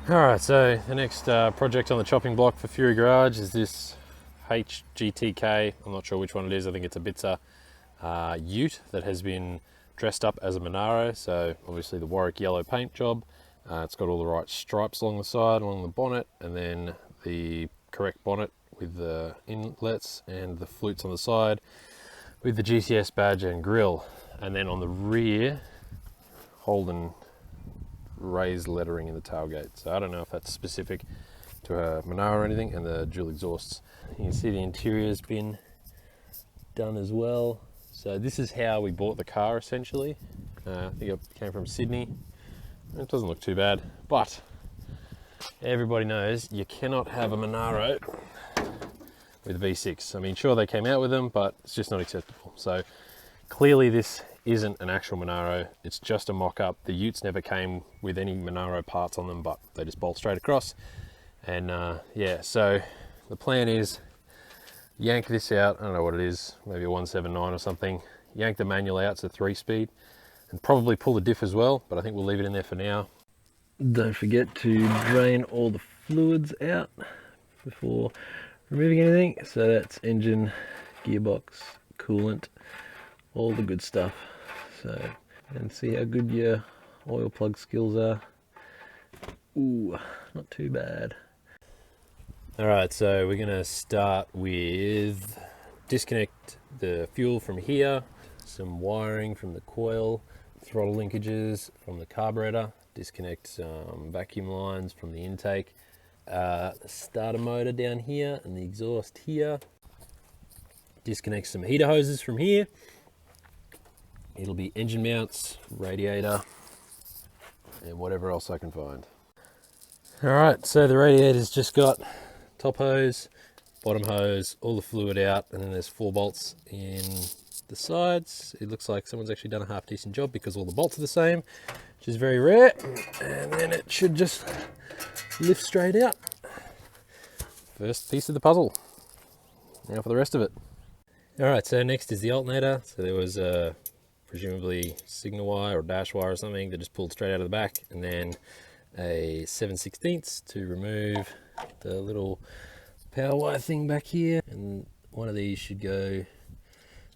Alright, so the next project on the chopping block for Fury Garage is this HGTK. I'm not sure which one it is. I think it's a Bitzer Ute that has been dressed up as a Monaro. So obviously the Warwick yellow paint job. It's got all the right stripes along the side, along the bonnet, and then the correct bonnet with the inlets and the flutes on the side with the GCS badge and grille. And then on the rear, Holden raised lettering in the tailgate. So I don't know if that's specific to a Monaro or anything, and the dual exhausts. You can see the interior's been done as well. So this is how we bought the car essentially. I think it came from Sydney. It doesn't look too bad, but everybody knows you cannot have a Monaro with V6. I mean, sure, they came out with them, but it's just not acceptable. So clearly this isn't an actual Monaro, it's just a mock-up. The Utes never came with any Monaro parts on them, but they just bolt straight across. And yeah, so the plan is yank this out, I don't know what it is, maybe a 179 or something, yank the manual out, so 3-speed, and probably pull the diff as well, but I think we'll leave it in there for now. Don't forget to drain all the fluids out before removing anything. So that's engine, gearbox, coolant, all the good stuff. So, and see how good your oil plug skills are. Ooh, not too bad. Alright, so we're gonna start with disconnect the fuel from here, some wiring from the coil, throttle linkages from the carburetor, disconnect some vacuum lines from the intake, the starter motor down here and the exhaust here, disconnect some heater hoses from here. It'll be engine mounts, radiator, and whatever else I can find. Alright, so the radiator's just got top hose, bottom hose, all the fluid out, and then there's 4 bolts in the sides. It looks like someone's actually done a half decent job because all the bolts are the same, which is very rare. And then it should just lift straight out. First piece of the puzzle. Now for the rest of it. Alright, so next is the alternator. So there was a presumably signal wire or dash wire or something that just pulled straight out of the back, and then a 7/16 to remove the little power wire thing back here, and one of these should go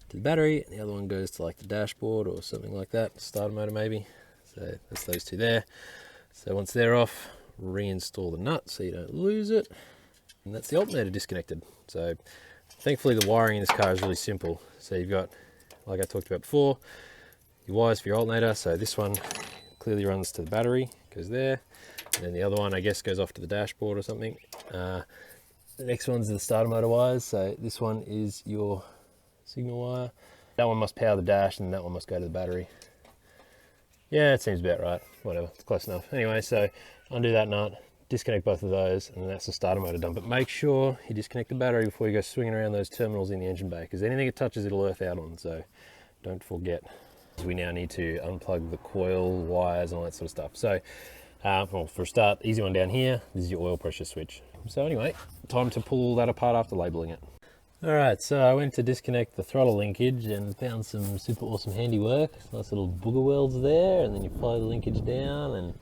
to the battery and the other one goes to like the dashboard or something like that, starter motor maybe. So that's those two there. So once they're off, reinstall the nut so you don't lose it, and that's the alternator disconnected. So thankfully the wiring in this car is really simple. So you've got, like I talked about before, your wires for your alternator. So this one clearly runs to the battery, goes there, and then the other one I guess goes off to the dashboard or something. The next one's the starter motor wires. So this one is your signal wire. That one must power the dash and that one must go to the battery. Yeah, it seems about right. Whatever, it's close enough. Anyway, so undo that nut, disconnect both of those, and that's the starter motor done. But make sure you disconnect the battery before you go swinging around those terminals in the engine bay, because anything it touches it'll earth out on, so don't forget. We now need to unplug the coil, wires, and all that sort of stuff. So, well, for a start, easy one down here, this is your oil pressure switch. So anyway, time to pull all that apart after labeling it. Alright, so I went to disconnect the throttle linkage and found some super awesome handiwork. Nice little booger welds there, and then you follow the linkage down, and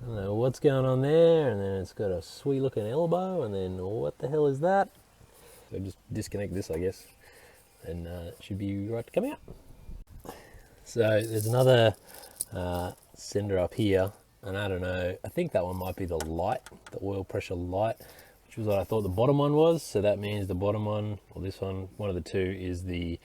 I don't know what's going on there, and then it's got a sweet looking elbow, and then what the hell is that? So just disconnect this, I guess, and it should be right to come out. So there's another sender up here, and I don't know, I think that one might be the light, the oil pressure light, which was what I thought the bottom one was. So that means the bottom one, or this one of the two, is the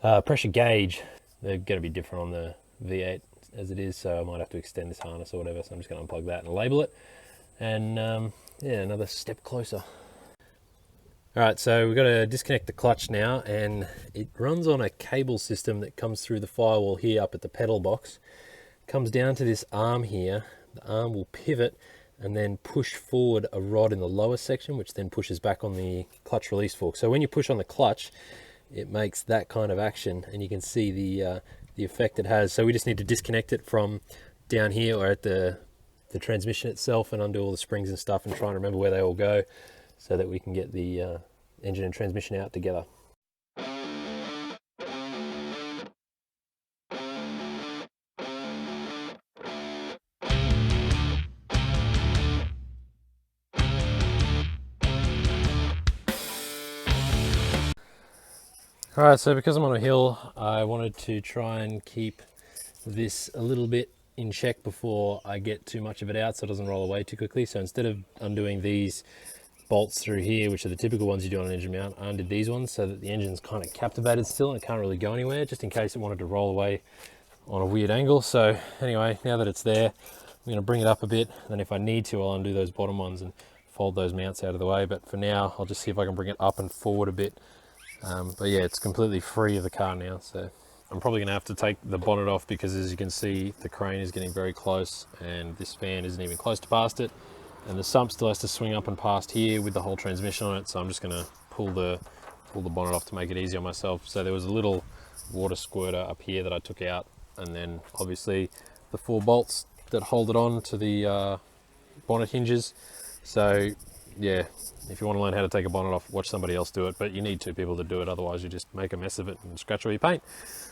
pressure gauge. They're going to be different on the V8 as it is, so I might have to extend this harness or whatever. So I'm just going to unplug that and label it, and yeah, another step closer. Alright, so we've got to disconnect the clutch now, and it runs on a cable system that comes through the firewall here up at the pedal box. Comes down to this arm here. The arm will pivot and then push forward a rod in the lower section, which then pushes back on the clutch release fork. So when you push on the clutch, it makes that kind of action, and you can see the effect it has. So we just need to disconnect it from down here or at the transmission itself, and undo all the springs and stuff, and try and remember where they all go, so that we can get the engine and transmission out together. All right, so because I'm on a hill, I wanted to try and keep this a little bit in check before I get too much of it out so it doesn't roll away too quickly. So instead of undoing these bolts through here, which are the typical ones you do on an engine mount, I undid these ones so that the engine's kind of captivated still and it can't really go anywhere, just in case it wanted to roll away on a weird angle. So anyway, now that it's there, I'm going to bring it up a bit, and then if I need to, I'll undo those bottom ones and fold those mounts out of the way. But for now, I'll just see if I can bring it up and forward a bit. But yeah, it's completely free of the car now, so I'm probably going to have to take the bonnet off, because as you can see, the crane is getting very close and this fan isn't even close to past it, and the sump still has to swing up and past here with the whole transmission on it. So I'm just going to pull the bonnet off to make it easy on myself. So there was a little water squirter up here that I took out, and then obviously the 4 bolts that hold it on to the bonnet hinges. So yeah, if you want to learn how to take a bonnet off, watch somebody else do it, but you need 2 people to do it, otherwise you just make a mess of it and scratch all your paint.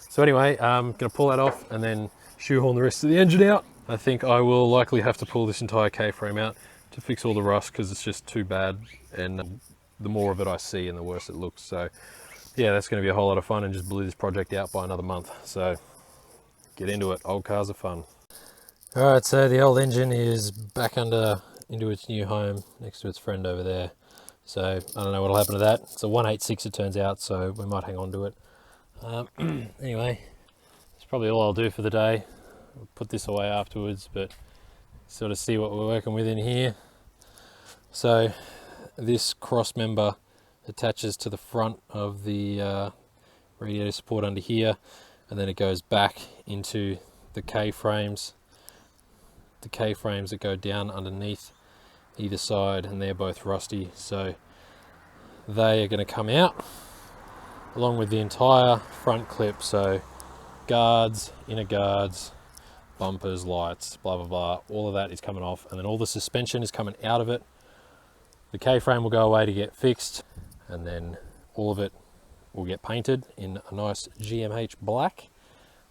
So anyway, I'm going to pull that off and then shoehorn the rest of the engine out. I think I will likely have to pull this entire K-frame out to fix all the rust, because it's just too bad, and the more of it I see and the worse it looks. So yeah, that's going to be a whole lot of fun, and just blew this project out by another month. So get into it, old cars are fun. All right, so the old engine is back into its new home next to its friend over there. So I don't know what'll happen to that. It's a 186 it turns out, so we might hang on to it. Anyway, that's probably all I'll do for the day. I'll put this away afterwards, but sort of see what we're working with in here. So this cross member attaches to the front of the radiator support under here, and then it goes back into the K-frames. The K-frames that go down underneath either side, and they're both rusty, so they are going to come out along with the entire front clip. So guards, inner guards, bumpers, lights, blah blah blah, all of that is coming off, and then all the suspension is coming out of it. The K-frame will go away to get fixed, and then all of it will get painted in a nice GMH black.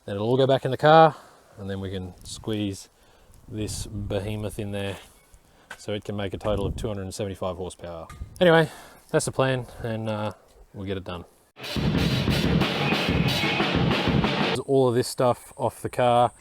Then it'll all go back in the car, and then we can squeeze this behemoth in there so it can make a total of 275 horsepower. Anyway, that's the plan, and we'll get it done. All of this stuff off the car.